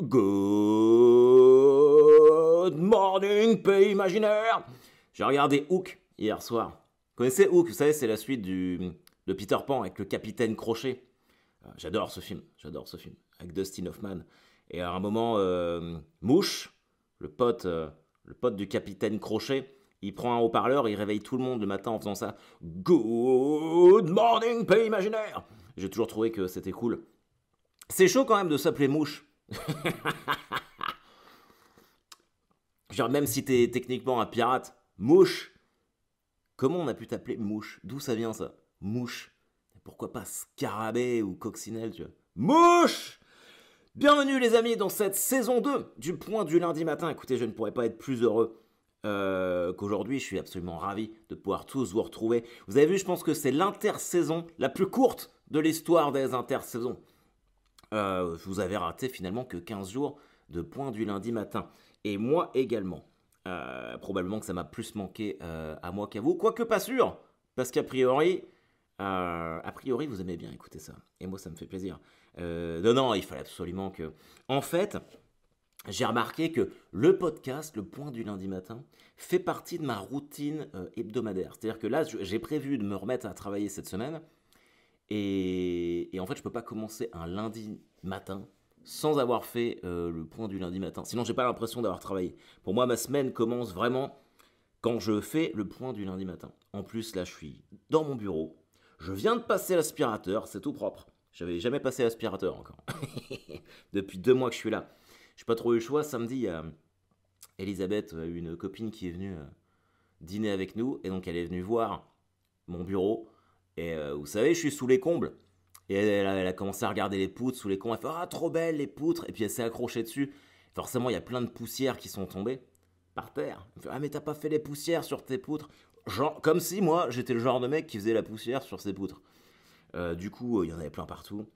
Good morning, pays imaginaire. J'ai regardé Hook hier soir. Vous connaissez Hook, vous savez, c'est la suite de Peter Pan avec le capitaine Crochet. J'adore ce film, avec Dustin Hoffman. Et à un moment, Mouche, le pote du capitaine Crochet, il prend un haut-parleur et il réveille tout le monde le matin en faisant ça. Good morning, pays imaginaire. J'ai toujours trouvé que c'était cool. C'est chaud quand même de s'appeler Mouche. Genre, même si t'es techniquement un pirate, Mouche. Comment on a pu t'appeler Mouche? D'où ça vient ça? Mouche. Pourquoi pas Scarabée ou Coccinelle, tu vois? Mouche! Bienvenue les amis dans cette saison 2 du Point du lundi matin. Écoutez, je ne pourrais pas être plus heureux qu'aujourd'hui. Je suis absolument ravi de pouvoir tous vous retrouver. Vous avez vu, je pense que c'est l'intersaison la plus courte de l'histoire des intersaisons. Vous avez raté finalement que 15 jours de Point du lundi matin. Et moi également. Probablement que ça m'a plus manqué à moi qu'à vous. Quoique pas sûr. Parce qu'a priori, vous aimez bien écouter ça. Et moi, ça me fait plaisir. Non, il fallait absolument que... En fait, j'ai remarqué que le podcast, le Point du lundi matin, fait partie de ma routine hebdomadaire. C'est-à-dire que là, j'ai prévu de me remettre à travailler cette semaine. Et en fait, je peux pas commencer un lundi matin sans avoir fait le point du lundi matin. Sinon, j'ai pas l'impression d'avoir travaillé. Pour moi, ma semaine commence vraiment quand je fais le point du lundi matin. En plus, là, je suis dans mon bureau. Je viens de passer l'aspirateur, c'est tout propre. J'avais jamais passé l'aspirateur encore. Depuis 2 mois que je suis là. J'ai pas trop eu le choix. Samedi, il y a Elisabeth, une copine qui est venue dîner avec nous. Et donc, elle est venue voir mon bureau. Et vous savez, je suis sous les combles. Et elle a commencé à regarder les poutres sous les combles. Elle fait « Ah, trop belle les poutres !» Et puis elle s'est accrochée dessus. Forcément, il y a plein de poussières qui sont tombées par terre. Elle fait « Ah, mais t'as pas fait les poussières sur tes poutres ?» Genre, comme si moi, j'étais le genre de mec qui faisait la poussière sur ses poutres. Du coup, il y en avait plein partout.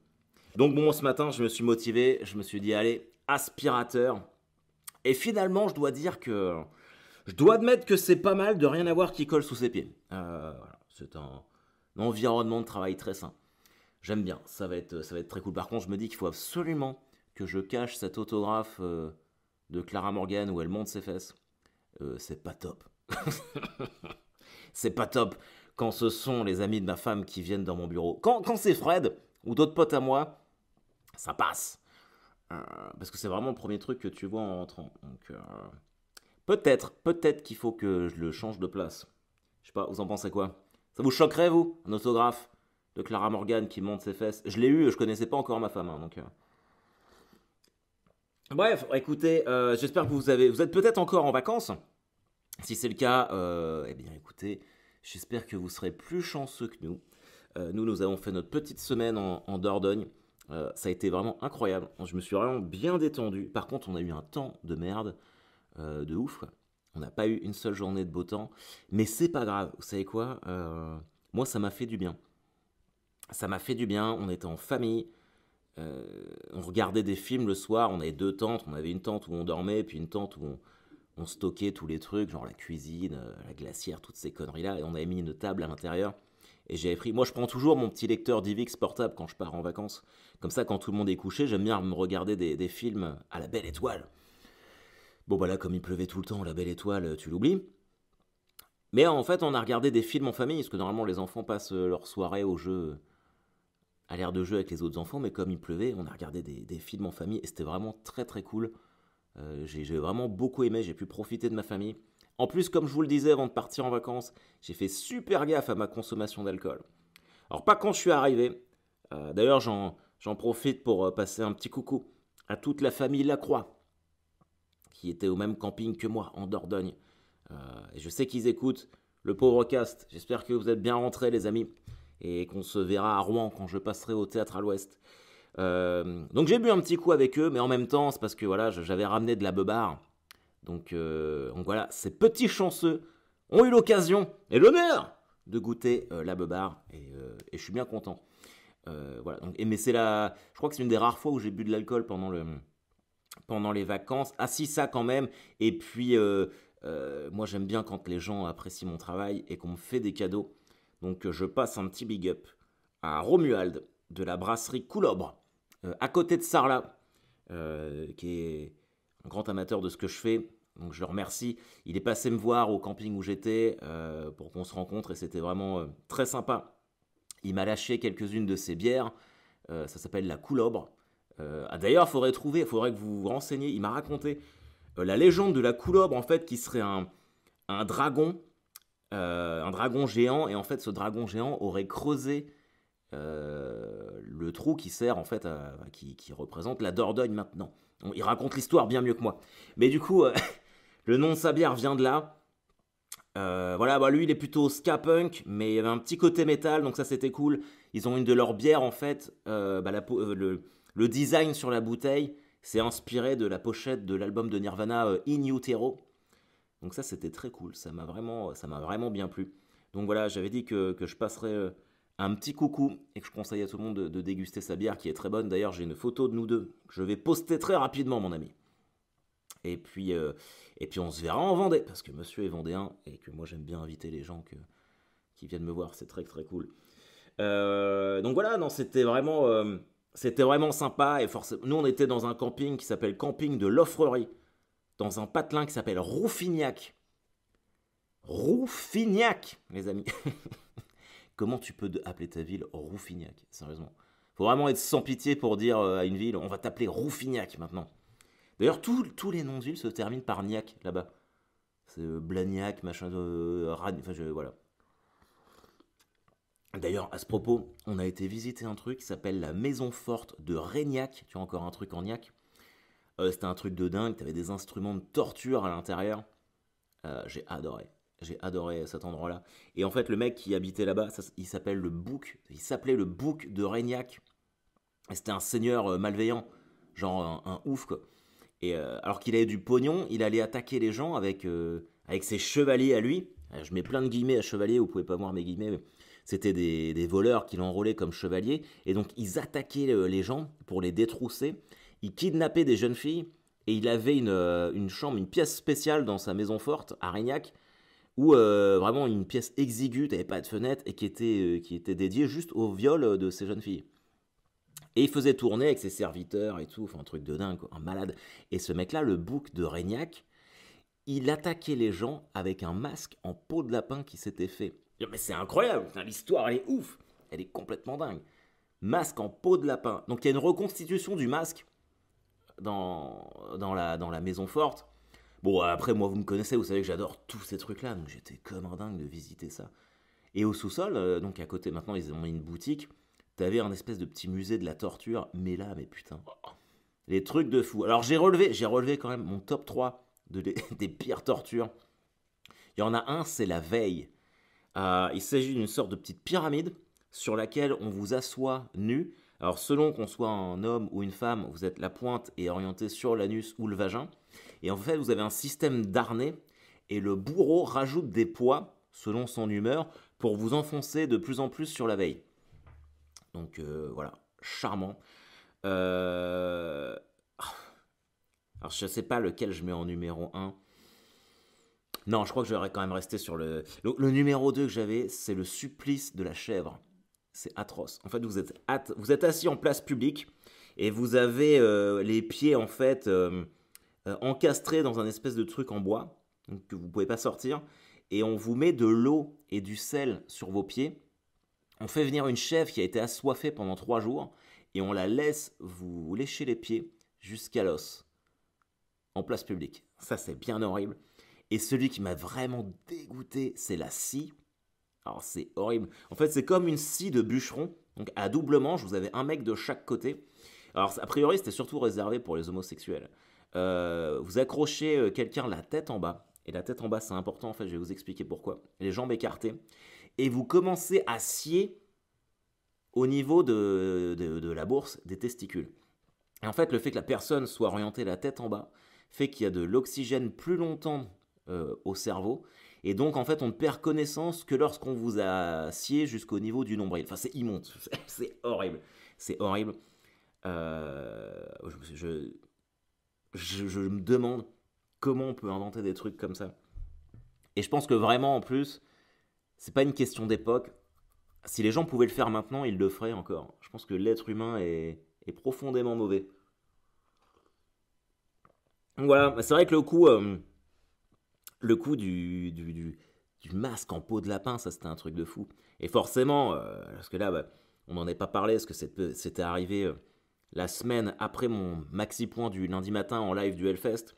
Donc bon, ce matin, je me suis motivé. Je me suis dit « Allez, aspirateur !» Et finalement, je dois dire que... Je dois admettre que c'est pas mal de rien avoir qui colle sous ses pieds. Voilà, c'est un environnement de travail très sain. J'aime bien, ça va être très cool. Par contre, je me dis qu'il faut absolument que je cache cet autographe de Clara Morgan où elle monte ses fesses. C'est pas top. C'est pas top quand ce sont les amis de ma femme qui viennent dans mon bureau. Quand c'est Fred ou d'autres potes à moi, ça passe. Parce que c'est vraiment le premier truc que tu vois en rentrant. Donc, peut-être qu'il faut que je le change de place. Je sais pas, vous en pensez quoi? Ça vous choquerait, vous? Un autographe de Clara Morgan qui monte ses fesses. Je l'ai eu, je connaissais pas encore ma femme. Donc, Bref, écoutez, j'espère que vous êtes peut-être encore en vacances. Si c'est le cas, eh bien écoutez, j'espère que vous serez plus chanceux que nous. Nous avons fait notre petite semaine en Dordogne. Ça a été vraiment incroyable. Je me suis vraiment bien détendu. Par contre, on a eu un temps de merde, de ouf, quoi. On n'a pas eu une seule journée de beau temps. Mais c'est pas grave. Vous savez quoi? Moi, ça m'a fait du bien. Ça m'a fait du bien, on était en famille, on regardait des films le soir, on avait 2 tentes, on avait une tente où on dormait, puis une tente où on stockait tous les trucs, genre la cuisine, la glacière, toutes ces conneries-là, et on avait mis une table à l'intérieur. Et j'avais pris, moi je prends toujours mon petit lecteur DivX portable quand je pars en vacances, comme ça quand tout le monde est couché, j'aime bien me regarder des films à la belle étoile. Bon bah là comme il pleuvait tout le temps, la belle étoile, tu l'oublies. Mais en fait on a regardé des films en famille, parce que normalement les enfants passent leur soirée au jeu à l'air de jeu avec les autres enfants, mais comme il pleuvait, on a regardé des films en famille et c'était vraiment très très cool. J'ai vraiment beaucoup aimé, j'ai pu profiter de ma famille. En plus, comme je vous le disais avant de partir en vacances, j'ai fait super gaffe à ma consommation d'alcool. Alors pas quand je suis arrivé, d'ailleurs j'en profite pour passer un petit coucou à toute la famille Lacroix, qui était au même camping que moi, en Dordogne. Et je sais qu'ils écoutent le pauvre cast, j'espère que vous êtes bien rentrés les amis et qu'on se verra à Rouen quand je passerai au théâtre à l'Ouest. Donc j'ai bu un petit coup avec eux, mais en même temps, c'est parce que voilà, j'avais ramené de la beubare. Donc voilà, ces petits chanceux ont eu l'occasion et l'honneur de goûter la beubare et je suis bien content. Voilà, donc, mais je crois que c'est une des rares fois où j'ai bu de l'alcool pendant les vacances. Ah si, ça quand même. Et puis, moi j'aime bien quand les gens apprécient mon travail et qu'on me fait des cadeaux. Donc je passe un petit big up à Romuald de la brasserie Coulobre, à côté de Sarlat, qui est un grand amateur de ce que je fais. Donc je le remercie. Il est passé me voir au camping où j'étais pour qu'on se rencontre et c'était vraiment très sympa. Il m'a lâché quelques-unes de ses bières. Ça s'appelle la Coulobre. D'ailleurs, faudrait que vous vous renseigniez. Il m'a raconté la légende de la Coulobre, en fait, qui serait un dragon géant. Et en fait, ce dragon géant aurait creusé le trou qui sert, en fait, qui représente la Dordogne maintenant. Il raconte l'histoire bien mieux que moi. Mais du coup, le nom de sa bière vient de là. Voilà, bah lui il est plutôt ska punk, mais il y avait un petit côté métal, donc ça c'était cool. Ils ont une de leurs bières en fait, le design sur la bouteille, c'est inspiré de la pochette de l'album de Nirvana In Utero. Donc ça c'était très cool, ça m'a vraiment bien plu. Donc voilà, j'avais dit que je passerais un petit coucou et que je conseille à tout le monde de déguster sa bière qui est très bonne. D'ailleurs j'ai une photo de nous deux que je vais poster très rapidement mon ami. Et puis, euh, et puis on se verra en Vendée, parce que monsieur est vendéen et que moi j'aime bien inviter les gens qui viennent me voir, c'est très très cool. Donc voilà, non, c'était vraiment sympa. Et forcément, nous on était dans un camping qui s'appelle Camping de l'Offrerie, dans un patelin qui s'appelle Rouffignac. Rouffignac, les amis. Comment tu peux appeler ta ville Rouffignac, sérieusement? Faut vraiment être sans pitié pour dire à une ville, on va t'appeler Rouffignac maintenant. D'ailleurs, tous les noms de villes se terminent par Niac là-bas. C'est Blagnac, machin, enfin, voilà. D'ailleurs, à ce propos, on a été visiter un truc qui s'appelle la Maison Forte de Régnac. Tu as encore un truc en Niac. C'était un truc de dingue. T'avais des instruments de torture à l'intérieur. J'ai adoré. J'ai adoré cet endroit-là. Et en fait, le mec qui habitait là-bas, il s'appelait le Bouc de Régnac. Et c'était un seigneur malveillant. Genre un ouf, quoi. Et alors qu'il avait du pognon, il allait attaquer les gens avec ses chevaliers à lui. Je mets plein de guillemets à chevalier, vous pouvez pas voir mes guillemets. Mais c'était des voleurs qu'il enrôlait comme chevaliers. Et donc ils attaquaient les gens pour les détrousser. Il kidnappait des jeunes filles. Et il avait une chambre, une pièce spéciale dans sa maison forte à Régnac. Où vraiment une pièce exiguë, t'avais pas de fenêtre. Et qui était dédiée juste au viol de ces jeunes filles. Et il faisait tourner avec ses serviteurs et tout, enfin un truc de dingue, quoi, un malade. Et ce mec-là, le bouc de Régnac, il attaquait les gens avec un masque en peau de lapin qui s'était fait. Mais c'est incroyable, l'histoire elle est ouf, elle est complètement dingue. Masque en peau de lapin. Donc il y a une reconstitution du masque dans la maison forte. Bon, après, moi, vous me connaissez, vous savez que j'adore tous ces trucs-là, donc j'étais comme un dingue de visiter ça. Et au sous-sol, donc à côté, maintenant, ils ont mis une boutique. T'avais un espèce de petit musée de la torture, mais là, mais putain, les trucs de fou. Alors j'ai relevé quand même mon top 3 des pires tortures. Il y en a un, c'est la veille. Il s'agit d'une sorte de petite pyramide sur laquelle on vous assoit nu. Alors selon qu'on soit un homme ou une femme, vous êtes la pointe est orientée sur l'anus ou le vagin. Et en fait, vous avez un système d'harnais et le bourreau rajoute des poids selon son humeur pour vous enfoncer de plus en plus sur la veille. Donc voilà, charmant. Euh, Alors je sais pas lequel je mets en numéro un. Non, je crois que j'aurais quand même resté sur le numéro 2 que j'avais, c'est le supplice de la chèvre. C'est atroce. En fait, vous êtes assis en place publique et vous avez les pieds en fait encastrés dans un espèce de truc en bois donc, que vous pouvez pas sortir. Et on vous met de l'eau et du sel sur vos pieds. On fait venir une chèvre qui a été assoiffée pendant 3 jours et on la laisse vous lécher les pieds jusqu'à l'os en place publique. Ça, c'est bien horrible. Et celui qui m'a vraiment dégoûté, c'est la scie. Alors, c'est horrible. En fait, c'est comme une scie de bûcheron. Donc, à double manche, vous avez un mec de chaque côté. Alors, a priori, c'était surtout réservé pour les homosexuels. Vous accrochez quelqu'un la tête en bas. Et la tête en bas, c'est important, en fait, je vais vous expliquer pourquoi. Les jambes écartées. Et vous commencez à scier au niveau de la bourse des testicules. Et en fait, le fait que la personne soit orientée la tête en bas fait qu'il y a de l'oxygène plus longtemps au cerveau. Et donc, en fait, on ne perd connaissance que lorsqu'on vous a scié jusqu'au niveau du nombril. Enfin, c'est immonde. C'est horrible. C'est horrible. Je me demande comment on peut inventer des trucs comme ça. Et je pense que vraiment, en plus, c'est pas une question d'époque. Si les gens pouvaient le faire maintenant, ils le feraient encore. Je pense que l'être humain est profondément mauvais. Donc voilà, c'est vrai que le coup du masque en peau de lapin, ça c'était un truc de fou. Et forcément, parce que là, bah, on n'en est pas parlé, parce que c'était arrivé la semaine après mon maxi point du lundi matin en live du Hellfest.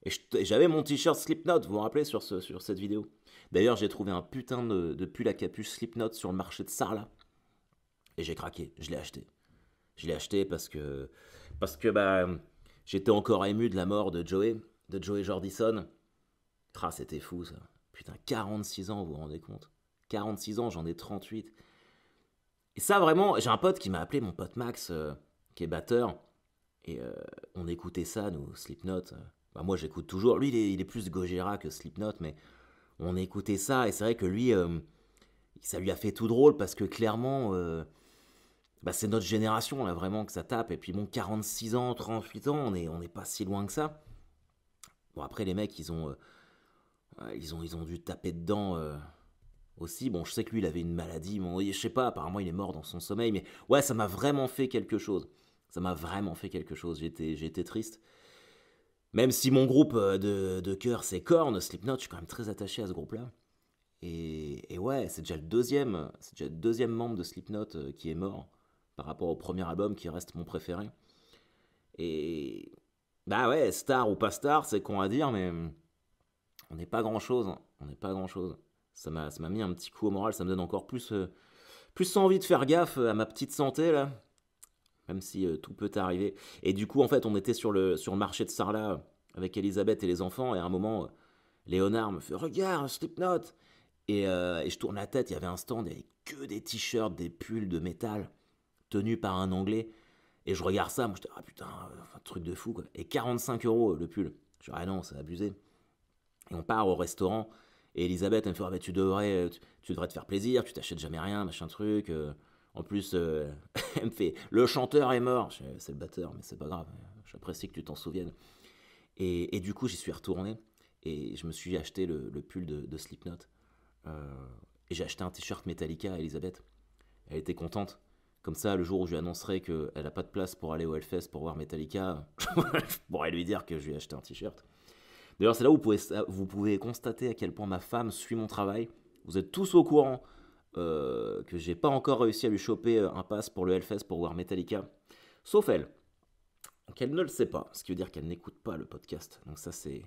Et j'avais mon t-shirt Slipknot, vous vous rappelez, sur cette vidéo. D'ailleurs, j'ai trouvé un putain de pull à capuche Slipknot sur le marché de Sarlat. Et j'ai craqué, je l'ai acheté. Je l'ai acheté parce que bah, j'étais encore ému de la mort de Joey Jordison. Ah, c'était fou ça. Putain, 46 ans, vous vous rendez compte? 46 ans, j'en ai 38. Et ça, vraiment, j'ai un pote qui m'a appelé, mon pote Max, qui est batteur. Et on écoutait ça, nous, Slipknot. Bah, moi, j'écoute toujours. Lui, il est plus Gojira que Slipknot, mais on écoutait ça. Et c'est vrai que lui, ça lui a fait tout drôle parce que clairement, bah, c'est notre génération, là, vraiment, que ça tape. Et puis bon, 46 ans, 38 ans, on est pas si loin que ça. Bon, après, les mecs, ils ont dû taper dedans aussi. Bon, je sais que lui, il avait une maladie. Bon, je sais pas, apparemment, il est mort dans son sommeil. Mais ouais, ça m'a vraiment fait quelque chose. Ça m'a vraiment fait quelque chose. J'ai été triste. Même si mon groupe de cœur, c'est Korn, Slipknot, je suis quand même très attaché à ce groupe-là. Et ouais, c'est déjà le deuxième membre de Slipknot qui est mort par rapport au premier album qui reste mon préféré. Et bah ouais, star ou pas star, c'est con à dire, mais on n'est pas grand-chose, hein. On n'est pas grand-chose. Ça m'a mis un petit coup au moral, ça me donne encore plus envie de faire gaffe à ma petite santé là, même si tout peut arriver. Et du coup, en fait, on était sur le marché de Sarlat avec Elisabeth et les enfants, et à un moment, Léonard me fait regarde, Slipknot. Et je tourne la tête, il y avait un stand, il n'y avait que des t-shirts, des pulls de métal tenus par un Anglais. Et je regarde ça, moi je dis, ah putain, un truc de fou quoi. Et 45 euros le pull. Je dis, ah non, c'est abusé. Et on part au restaurant. Et Elisabeth, elle me fait, ah, bah, tu devrais te faire plaisir, tu t'achètes jamais rien, machin truc. En plus, elle me fait, le chanteur est mort. C'est le batteur, mais c'est pas grave. J'apprécie que tu t'en souviennes. Et du coup, j'y suis retourné. Et je me suis acheté le pull de Slipknot. Euh, et j'ai acheté un t-shirt Metallica à Elisabeth. Elle était contente. Comme ça, le jour où je lui annoncerai qu'elle n'a pas de place pour aller au Hellfest pour voir Metallica, je pourrais lui dire que je lui ai acheté un t-shirt. D'ailleurs, c'est là où vous pouvez constater à quel point ma femme suit mon travail. Vous êtes tous au courant que j'ai pas encore réussi à lui choper un pass pour le Hellfest pour voir Metallica. Sauf elle. Donc elle ne le sait pas, ce qui veut dire qu'elle n'écoute pas le podcast. Donc ça c'est...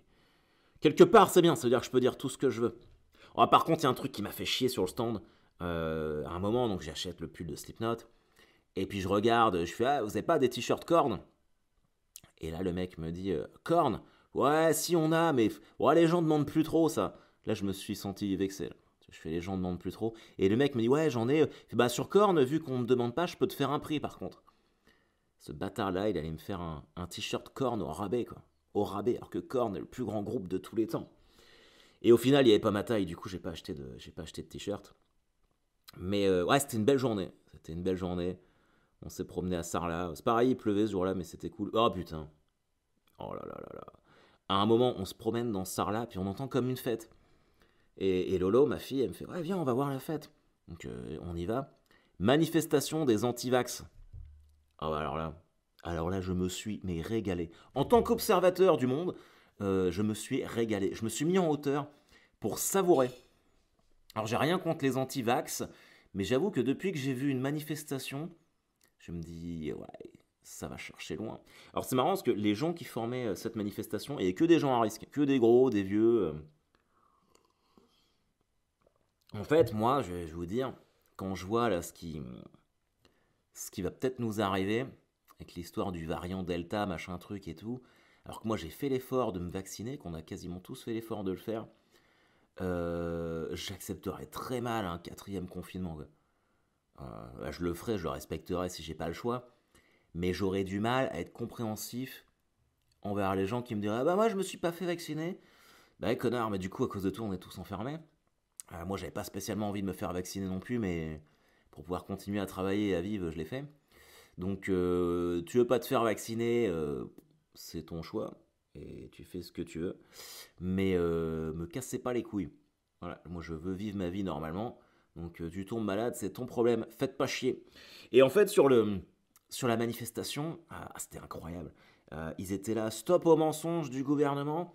Quelque part c'est bien, ça veut dire que je peux dire tout ce que je veux. Oh, par contre, il y a un truc qui m'a fait chier sur le stand. À un moment, donc j'achète le pull de Slipknot. Et puis je regarde, je fais, ah, vous avez pas des t-shirts Korn? Et là, le mec me dit, Korn? Ouais, si on a, mais ouais, les gens demandent plus trop ça. Là, je me suis senti vexé. Là. Je fais, les gens demandent plus trop. Et le mec me dit, ouais, j'en ai. Bah, sur Korn, vu qu'on me demande pas, je peux te faire un prix par contre. Ce bâtard-là, il allait me faire un t-shirt Korn au rabais, quoi. Au rabais, alors que Korn est le plus grand groupe de tous les temps. Et au final, il n'y avait pas ma taille, du coup, j'ai pas acheté de t-shirt. Mais ouais, c'était une belle journée. C'était une belle journée. On s'est promené à Sarlat. C'est pareil, il pleuvait ce jour-là, mais c'était cool. Oh putain. Oh là là là là. À un moment, on se promène dans Sarlat, puis on entend comme une fête. Et Lolo, ma fille, elle me fait, ouais, viens, on va voir la fête. Donc on y va. Manifestation des antivax. Ah bah alors là, je me suis mais régalé. En tant qu'observateur du monde, je me suis régalé. Je me suis mis en hauteur pour savourer. Alors j'ai rien contre les anti-vax, mais j'avoue que depuis que j'ai vu une manifestation, je me dis ouais, ça va chercher loin. Alors c'est marrant parce que les gens qui formaient cette manifestation, et que des gens à risque, que des gros, des vieux. En fait, moi, je vais vous dire, quand je vois là ce qui va peut-être nous arriver avec l'histoire du variant Delta, machin truc et tout, alors que moi j'ai fait l'effort de me vacciner, qu'on a quasiment tous fait l'effort de le faire, j'accepterais très mal un quatrième confinement, quoi. Bah, je le ferai, je le respecterai si j'ai pas le choix, mais j'aurais du mal à être compréhensif envers les gens qui me diraient ah bah moi je me suis pas fait vacciner. Bah ouais, connard, mais du coup à cause de tout on est tous enfermés. Moi j'avais pas spécialement envie de me faire vacciner non plus, mais pour pouvoir continuer à travailler et à vivre, je l'ai fait. Donc tu veux pas te faire vacciner, c'est ton choix et tu fais ce que tu veux, mais me cassez pas les couilles. Voilà, moi je veux vivre ma vie normalement. Donc tu tombes malade, c'est ton problème, faites pas chier. Et en fait sur la manifestation, c'était incroyable. Ils étaient là, stop aux mensonges du gouvernement.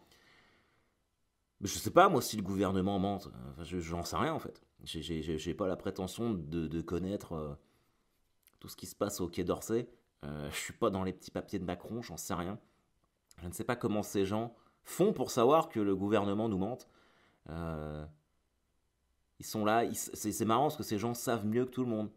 Mais je sais pas, moi, si le gouvernement mente. Enfin, j'en sais rien, en fait. J'ai pas la prétention de connaître tout ce qui se passe au Quai d'Orsay. Je suis pas dans les petits papiers de Macron, j'en sais rien. Je ne sais pas comment ces gens font pour savoir que le gouvernement nous mente. Euh, Ils sont là, c'est marrant parce que ces gens savent mieux que tout le monde.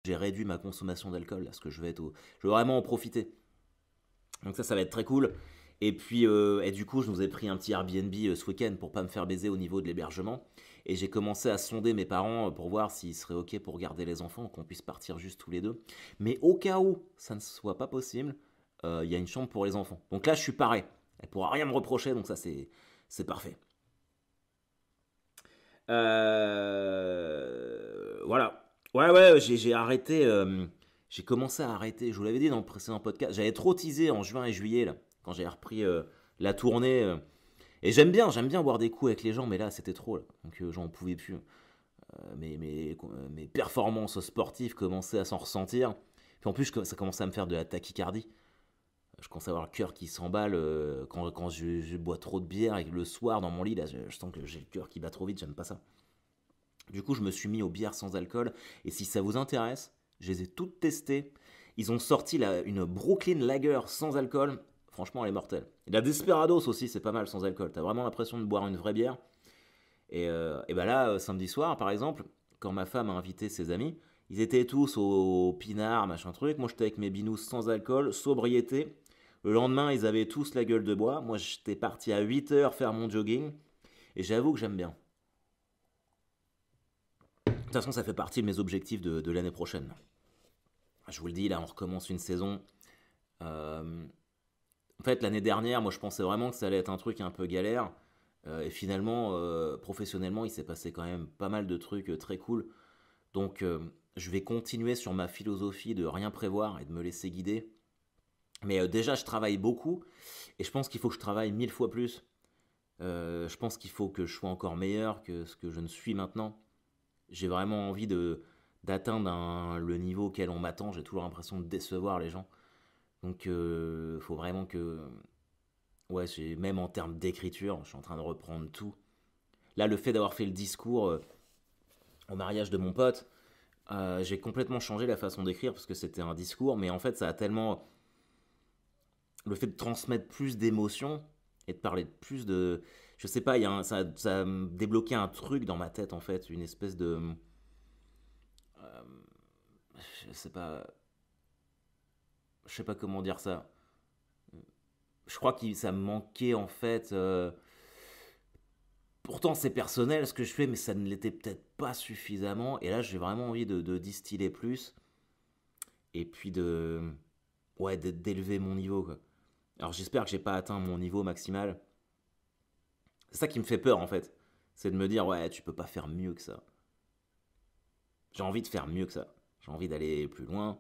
j'ai réduit ma consommation d'alcool, là, parce que je vais vraiment en profiter. Donc ça va être très cool. Et puis, et du coup, je nous ai pris un petit Airbnb ce week-end pour pas me faire baiser au niveau de l'hébergement. Et j'ai commencé à sonder mes parents pour voir s'ils seraient OK pour garder les enfants, qu'on puisse partir juste tous les deux. Mais au cas où ça ne soit pas possible, il y a une chambre pour les enfants. Donc là, je suis paré. Elle pourra rien me reprocher, donc ça, c'est parfait. Voilà. Ouais, j'ai arrêté. J'ai commencé à arrêter. Je vous l'avais dit dans le précédent podcast. J'avais trop teasé en juin et juillet, là, quand j'ai repris la tournée. Et j'aime bien boire des coups avec les gens, mais là, c'était trop. Là. Donc, j'en pouvais plus. Mes performances sportives commençaient à s'en ressentir. Puis en plus, ça commençait à me faire de la tachycardie. Je commence à avoir le cœur qui s'emballe quand je bois trop de bière et que le soir dans mon lit, là, je sens que j'ai le cœur qui bat trop vite, j'aime pas ça. Du coup, je me suis mis aux bières sans alcool. Et si ça vous intéresse, je les ai toutes testées. Ils ont sorti une Brooklyn Lager sans alcool. Franchement, elle est mortelle. Et la Desperados aussi, c'est pas mal sans alcool. T'as vraiment l'impression de boire une vraie bière. Et bah là, samedi soir, par exemple, quand ma femme a invité ses amis, ils étaient tous au pinard, machin truc. Moi, j'étais avec mes binous sans alcool, sobriété. Le lendemain, ils avaient tous la gueule de bois. Moi, j'étais parti à 8 heures faire mon jogging. Et j'avoue que j'aime bien. De toute façon, ça fait partie de mes objectifs de l'année prochaine. Je vous le dis, là, on recommence une saison. Euh, En fait, l'année dernière, moi, je pensais vraiment que ça allait être un truc un peu galère. Et finalement, professionnellement, il s'est passé quand même pas mal de trucs très cool. Donc, je vais continuer sur ma philosophie de rien prévoir et de me laisser guider. Mais déjà, je travaille beaucoup. Et je pense qu'il faut que je travaille 1000 fois plus. Je pense qu'il faut que je sois encore meilleur que ce que je ne suis maintenant. J'ai vraiment envie d'atteindre le niveau auquel on m'attend. J'ai toujours l'impression de décevoir les gens. Donc, il faut vraiment que. Ouais, même en termes d'écriture, je suis en train de reprendre tout. Là, le fait d'avoir fait le discours au mariage de mon pote, j'ai complètement changé la façon d'écrire parce que c'était un discours, mais en fait, ça a tellement. Le fait de transmettre plus d'émotions et de parler de plus de. Je sais pas, ça a débloqué un truc dans ma tête en fait, une espèce de. euh, je sais pas. Je sais pas comment dire ça. Je crois que ça me manquait en fait. Pourtant, c'est personnel ce que je fais, mais ça ne l'était peut-être pas suffisamment. Et là, j'ai vraiment envie de distiller plus. Et puis Ouais, d'élever mon niveau, quoi. Alors, j'espère que j'ai pas atteint mon niveau maximal. C'est ça qui me fait peur, en fait. C'est de me dire, ouais, tu peux pas faire mieux que ça. J'ai envie de faire mieux que ça. J'ai envie d'aller plus loin.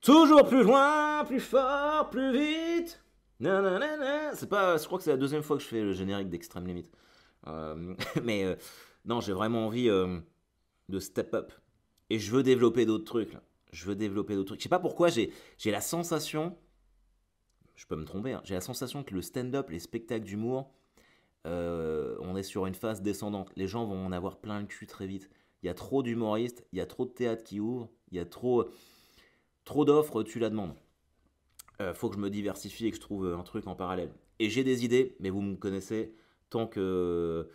Toujours plus loin, plus fort, plus vite. Nanana. C'est pas, je crois que c'est la deuxième fois que je fais le générique d'Extrême Limite. Mais non, j'ai vraiment envie de step up. Et je veux développer d'autres trucs. Là. Je veux développer d'autres trucs. Je sais pas pourquoi, j'ai la sensation, je peux me tromper, hein, j'ai la sensation que le stand-up, les spectacles d'humour, on est sur une phase descendante. Les gens vont en avoir plein le cul très vite. Il y a trop d'humoristes, il y a trop de théâtre qui ouvre, il y a trop d'offres, tu la demandes. Faut que je me diversifie et que je trouve un truc en parallèle. Et j'ai des idées, mais vous me connaissez, tant que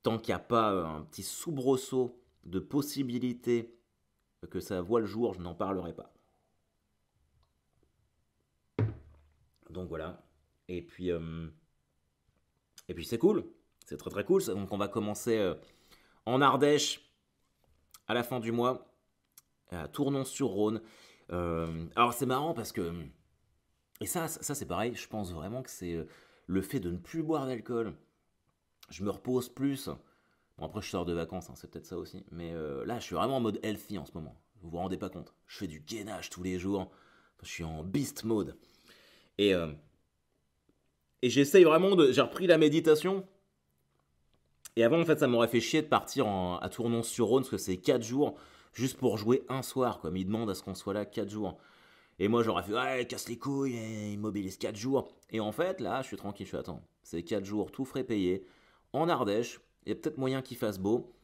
tant qu'il n'y a pas un petit soubresaut de possibilités que ça voit le jour, je n'en parlerai pas. Donc voilà. Et puis, euh, et puis c'est cool. C'est très très cool. Donc on va commencer en Ardèche à la fin du mois, à Tournon-sur-Rhône. Alors c'est marrant parce que. Et ça c'est pareil, je pense vraiment que c'est le fait de ne plus boire d'alcool. Je me repose plus. Bon, après, je sors de vacances, hein, c'est peut-être ça aussi. Mais là, je suis vraiment en mode healthy en ce moment. Vous vous rendez pas compte. Je fais du gainage tous les jours. Je suis en beast mode. Et, euh, et j'essaye vraiment de. J'ai repris la méditation. Et avant, en fait, ça m'aurait fait chier de partir à Tournon-sur-Rhône, parce que c'est 4 jours, juste pour jouer un soir. Quoi. Mais ils demandent à ce qu'on soit là 4 jours. Et moi, j'aurais fait, ouais, casse les couilles, et immobilise 4 jours. Et en fait, là, je suis tranquille, je suis attends. C'est 4 jours, tout frais payé, en Ardèche. Il y a peut-être moyen qu'il fasse beau.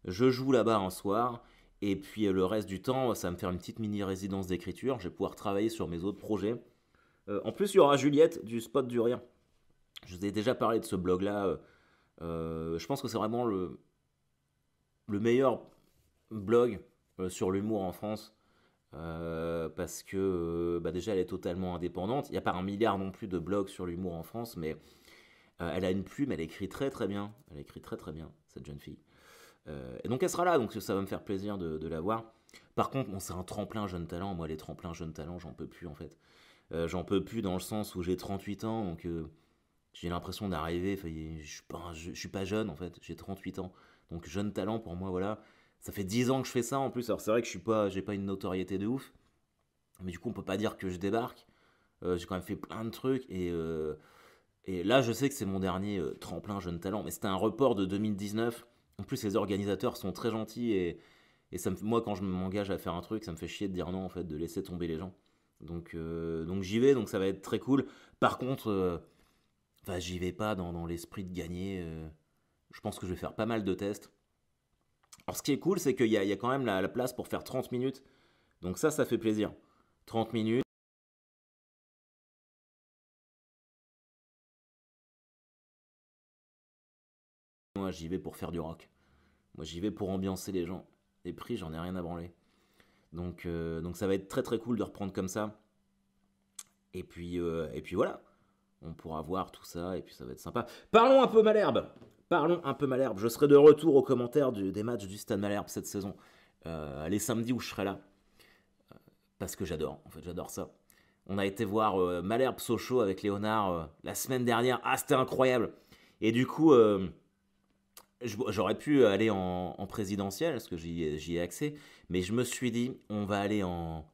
Je joue là-bas un soir. Et puis le reste du temps, ça va me faire une petite mini-résidence d'écriture. Je vais pouvoir travailler sur mes autres projets. En plus, il y aura Juliette du Spot du Rire. Je vous ai déjà parlé de ce blog-là. Je pense que c'est vraiment le meilleur blog sur l'humour en France. Parce que bah déjà elle est totalement indépendante. Il n'y a pas un milliard non plus de blogs sur l'humour en France, mais elle a une plume, elle écrit très très bien. Elle écrit très très bien, cette jeune fille. Et donc elle sera là, donc ça va me faire plaisir de la voir. Par contre, bon, c'est un tremplin jeune talent. Moi, les tremplins jeune talent, j'en peux plus en fait. J'en peux plus dans le sens où j'ai 38 ans, donc j'ai l'impression d'arriver. Je suis pas jeune en fait, j'ai 38 ans. Donc jeune talent pour moi, voilà. Ça fait 10 ans que je fais ça en plus. Alors c'est vrai que j'ai pas une notoriété de ouf, mais du coup on peut pas dire que je débarque. J'ai quand même fait plein de trucs et là je sais que c'est mon dernier tremplin jeune talent, mais c'était un report de 2019. En plus les organisateurs sont très gentils et moi quand je m'engage à faire un truc, ça me fait chier de dire non en fait, de laisser tomber les gens. Donc j'y vais, donc ça va être très cool. Par contre, enfin, j'y vais pas dans l'esprit de gagner. Je pense que je vais faire pas mal de tests. Alors ce qui est cool, c'est qu'il y a quand même la place pour faire 30 minutes. Donc ça fait plaisir. 30 minutes. Moi, j'y vais pour faire du rock. Moi, j'y vais pour ambiancer les gens. Les prix, j'en ai rien à branler. Donc ça va être très très cool de reprendre comme ça. Et puis voilà. On pourra voir tout ça et puis ça va être sympa. Parlons un peu Malherbe. Parlons un peu Malherbe. Je serai de retour aux commentaires des matchs du Stade Malherbe cette saison. Les samedis où je serai là. Parce que j'adore. En fait, j'adore ça. On a été voir Malherbe Sochaux avec Léonard la semaine dernière. Ah, c'était incroyable. Et du coup, j'aurais pu aller en présidentiel, parce que j'y ai accès. Mais je me suis dit, on va aller dans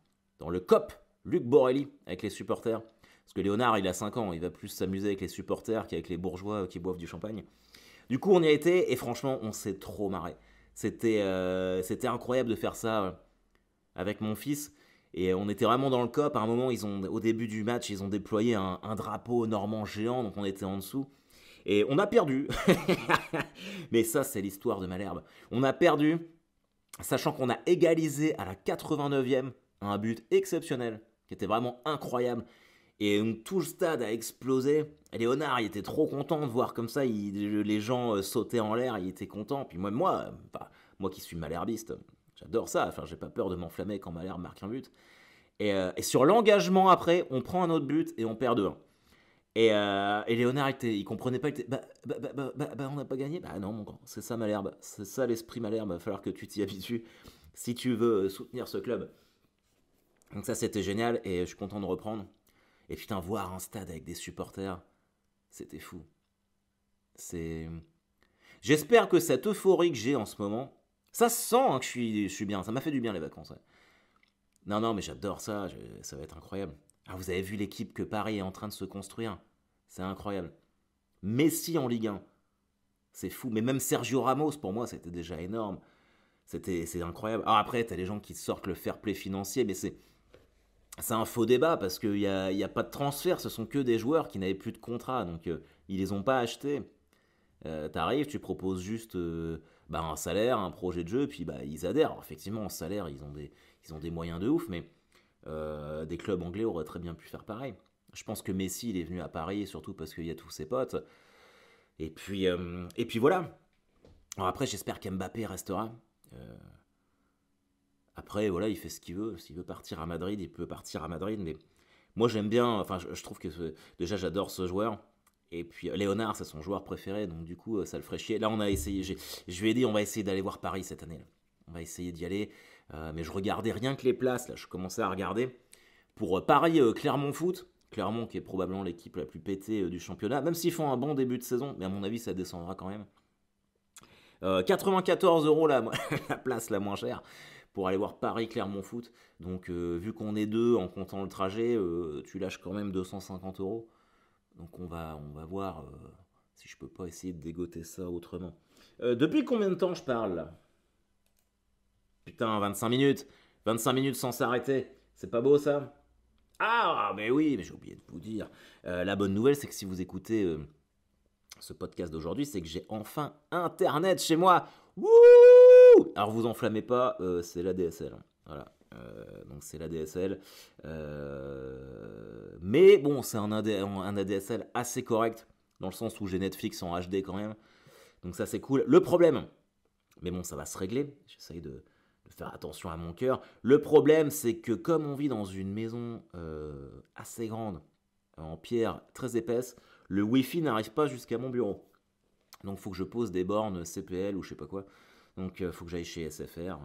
le COP, Luc Borelli, avec les supporters. Parce que Léonard, il a 5 ans, il va plus s'amuser avec les supporters qu'avec les bourgeois qui boivent du champagne. Du coup, on y a été, et franchement, on s'est trop marré. C'était incroyable de faire ça avec mon fils. Et on était vraiment dans le COP. À un moment, au début du match, ils ont déployé un drapeau normand géant, donc on était en dessous. Et on a perdu. Mais ça, c'est l'histoire de Malherbe. On a perdu, sachant qu'on a égalisé à la 89e, un but exceptionnel, qui était vraiment incroyable. Et donc, tout le stade a explosé. Et Léonard, il était trop content de voir comme ça, les gens sautaient en l'air, il était content. Puis moi qui suis malherbiste, j'adore ça. Enfin, j'ai pas peur de m'enflammer quand Malherbe marque un but. Et sur l'engagement après, on prend un autre but et on perd 2-1. Et Léonard, il comprenait pas. Il était, on n'a pas gagné. Bah non, mon grand, c'est ça Malherbe. C'est ça l'esprit Malherbe. Il va falloir que tu t'y habitues si tu veux soutenir ce club. Donc ça, c'était génial et je suis content de reprendre. Et putain, voir un stade avec des supporters, c'était fou. C'est. J'espère que cette euphorie que j'ai en ce moment, ça se sent hein, que je suis bien. Ça m'a fait du bien les vacances. Ouais. Non, non, mais j'adore ça. Ça va être incroyable. Ah, vous avez vu l'équipe que Paris est en train de se construire. C'est incroyable. Messi en Ligue 1. C'est fou. Mais même Sergio Ramos, pour moi, c'était déjà énorme. C'est incroyable. Alors après, t'as les gens qui sortent le fair play financier, mais c'est un faux débat parce qu'il y a pas de transfert. Ce sont que des joueurs qui n'avaient plus de contrat. Donc, ils les ont pas achetés. T'arrives, tu proposes juste un salaire, un projet de jeu, puis ils adhèrent. Alors, effectivement, en salaire, ils ont des moyens de ouf, mais des clubs anglais auraient très bien pu faire pareil. Je pense que Messi, il est venu à Paris, surtout parce qu'il y a tous ses potes. Et puis voilà. Alors après, j'espère qu'Mbappé restera. Euh, Après, voilà, il fait ce qu'il veut. S'il veut partir à Madrid, il peut partir à Madrid. Mais moi, j'aime bien. Enfin, je trouve que déjà, j'adore ce joueur. Et puis, Léonard, c'est son joueur préféré. Donc, du coup, ça le ferait chier. Là, on a essayé. Je lui ai dit, on va essayer d'aller voir Paris cette année. Là. On va essayer d'y aller. Mais je regardais rien que les places. Là, je commençais à regarder. Pour Paris, Clermont Foot. Clermont, qui est probablement l'équipe la plus pétée du championnat. Même s'ils font un bon début de saison. Mais à mon avis, ça descendra quand même. 94 euros la place la moins chère pour aller voir Paris Clermont Foot. Donc vu qu'on est deux en comptant le trajet, tu lâches quand même 250 euros. Donc on va voir si je peux pas essayer de dégoter ça autrement. Depuis combien de temps je parle là? Putain, 25 minutes. 25 minutes sans s'arrêter. C'est pas beau ça? Ah, mais oui, mais j'ai oublié de vous dire. La bonne nouvelle, c'est que si vous écoutez ce podcast d'aujourd'hui, c'est que j'ai enfin Internet chez moi. Wouh! Alors vous enflammez pas, c'est la DSL. Hein. Voilà. Donc c'est la DSL. Mais bon, c'est un ADSL assez correct, dans le sens où j'ai Netflix en HD quand même. Donc ça c'est cool. Le problème, mais bon, ça va se régler. J'essaye de faire attention à mon cœur. Le problème, c'est que comme on vit dans une maison assez grande, en pierre très épaisse, le Wi-Fi n'arrive pas jusqu'à mon bureau. Donc il faut que je pose des bornes CPL ou je sais pas quoi. Donc il faut que j'aille chez SFR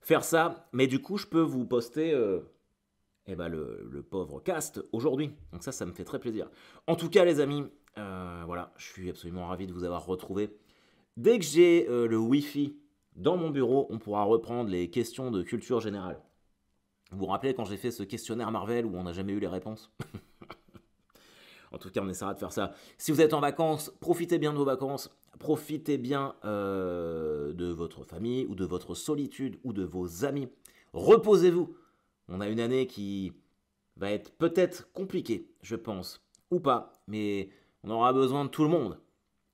faire ça. Mais du coup, je peux vous poster le pauvre cast aujourd'hui. Donc ça me fait très plaisir. En tout cas, les amis, voilà, je suis absolument ravi de vous avoir retrouvé. Dès que j'ai le Wi-Fi dans mon bureau, on pourra reprendre les questions de culture générale. Vous vous rappelez quand j'ai fait ce questionnaire Marvel où on n'a jamais eu les réponses? En tout cas, on essaiera de faire ça. Si vous êtes en vacances, profitez bien de vos vacances. Profitez bien de votre famille ou de votre solitude ou de vos amis. Reposez-vous. On a une année qui va être peut-être compliquée, je pense, ou pas, mais on aura besoin de tout le monde,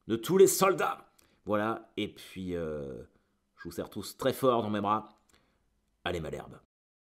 de tous les soldats. Voilà, et puis je vous serre tous très fort dans mes bras. Allez, Malherbe.